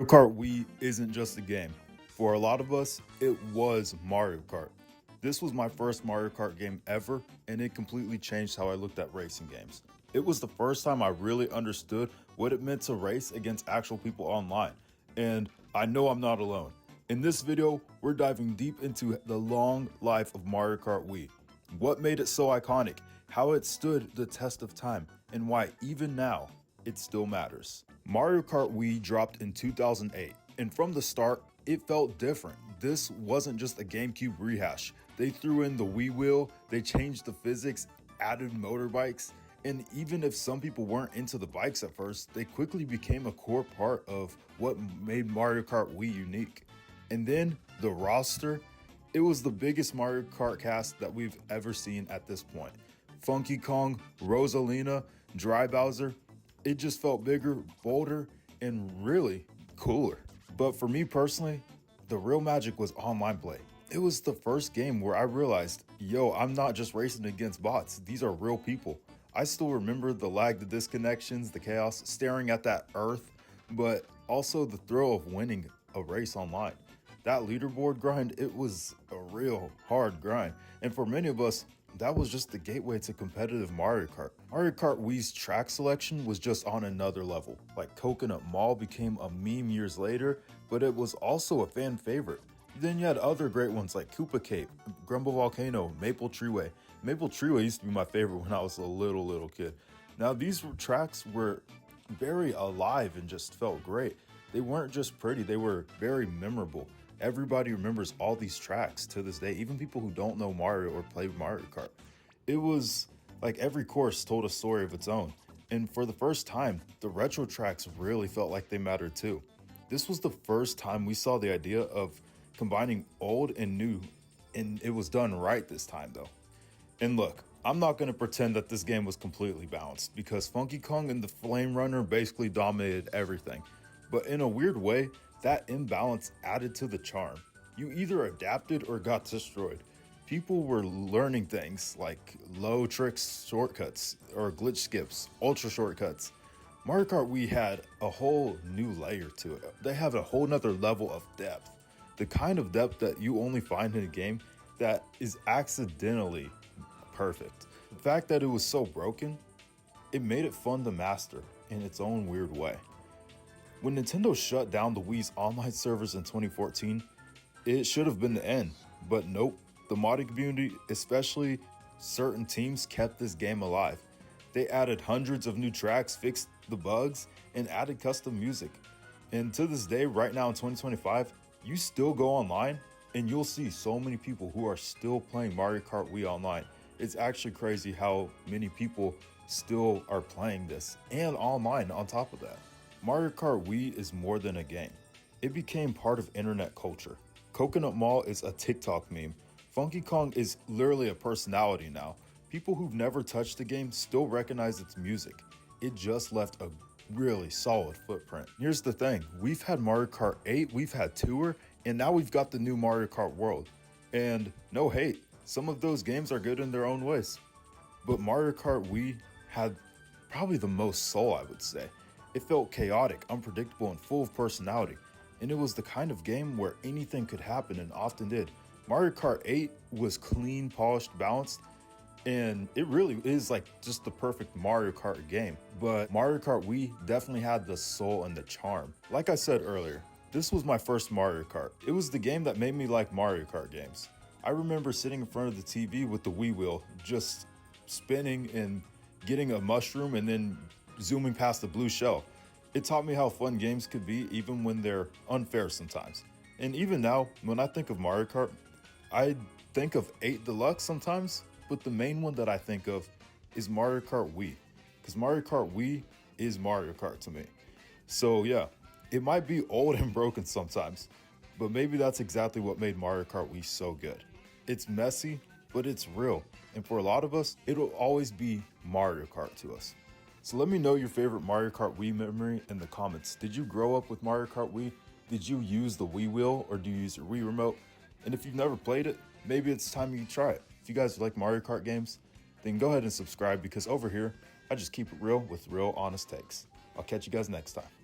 Kart Wii isn't just a game. For a lot of us, it was Mario Kart. This was my first Mario Kart game ever, and it completely changed how I looked at racing games. It was the first time I really understood what it meant to race against actual people online, and I know I'm not alone. In this video, we're diving deep into the long life of Mario Kart Wii, what made it so iconic, how it stood the test of time, and why even now, it still matters. Mario Kart Wii dropped in 2008, and from the start, it felt different. This wasn't just a GameCube rehash. They threw in the Wii wheel, they changed the physics, added motorbikes, and even if some people weren't into the bikes at first, they quickly became a core part of what made Mario Kart Wii unique. And then the roster, it was the biggest Mario Kart cast that we've ever seen at this point. Funky Kong, Rosalina, Dry Bowser, it just felt bigger, bolder, and really cooler. But for me personally, the real magic was online play. It was the first game where I realized, yo, I'm not just racing against bots, these are real people. I still remember the lag, the disconnections, the chaos, staring at that earth, but also the thrill of winning a race online. That leaderboard grind, it was a real hard grind. And for many of us, that was just the gateway to competitive Mario Kart. Mario Kart Wii's track selection was just on another level. Like Coconut Mall became a meme years later, but it was also a fan favorite. Then you had other great ones like Koopa Cape, Grumble Volcano, Maple Treeway. Maple Treeway used to be my favorite when I was a little kid. Now these tracks were very alive and just felt great. They weren't just pretty, they were very memorable. Everybody remembers all these tracks to this day, even people who don't know Mario or play Mario Kart. It was like every course told a story of its own. And for the first time, the retro tracks really felt like they mattered too. This was the first time we saw the idea of combining old and new, and it was done right this time though. And look, I'm not gonna pretend that this game was completely balanced because Funky Kong and the Flame Runner basically dominated everything. But in a weird way, that imbalance added to the charm. You either adapted or got destroyed. People were learning things like low tricks, shortcuts, or glitch skips, ultra shortcuts. Mario Kart Wii had a whole new layer to it. They have a whole nother level of depth. The kind of depth that you only find in a game that is accidentally perfect. The fact that it was so broken, it made it fun to master in its own weird way. When Nintendo shut down the Wii's online servers in 2014, it should have been the end, but nope. The modding community, especially certain teams, kept this game alive. They added hundreds of new tracks, fixed the bugs, and added custom music. And to this day, right now in 2025, you still go online and you'll see so many people who are still playing Mario Kart Wii online. It's actually crazy how many people still are playing this and online on top of that. Mario Kart Wii is more than a game. It became part of internet culture. Coconut Mall is a TikTok meme. Funky Kong is literally a personality now. People who've never touched the game still recognize its music. It just left a really solid footprint. Here's the thing, we've had Mario Kart 8, we've had Tour, and now we've got the new Mario Kart World. And no hate, some of those games are good in their own ways. But Mario Kart Wii had probably the most soul, I would say. It felt chaotic, unpredictable, and full of personality. And it was the kind of game where anything could happen and often did. Mario Kart 8 was clean, polished, balanced, and it really is like just the perfect Mario Kart game. But Mario Kart Wii definitely had the soul and the charm. Like I said earlier, this was my first Mario Kart. It was the game that made me like Mario Kart games. I remember sitting in front of the TV with the Wii wheel, just spinning and getting a mushroom and then zooming past the blue shell. It taught me how fun games could be even when they're unfair sometimes. And even now, when I think of Mario Kart, I think of 8 Deluxe sometimes, but the main one that I think of is Mario Kart Wii, because Mario Kart Wii is Mario Kart to me. So yeah, it might be old and broken sometimes, but maybe that's exactly what made Mario Kart Wii so good. It's messy, but it's real. And for a lot of us, it'll always be Mario Kart to us. So let me know your favorite Mario Kart Wii memory in the comments. Did you grow up with Mario Kart Wii? Did you use the Wii wheel or do you use your Wii remote? And if you've never played it, maybe it's time you try it. If you guys like Mario Kart games, then go ahead and subscribe because over here, I just keep it real with real honest takes. I'll catch you guys next time.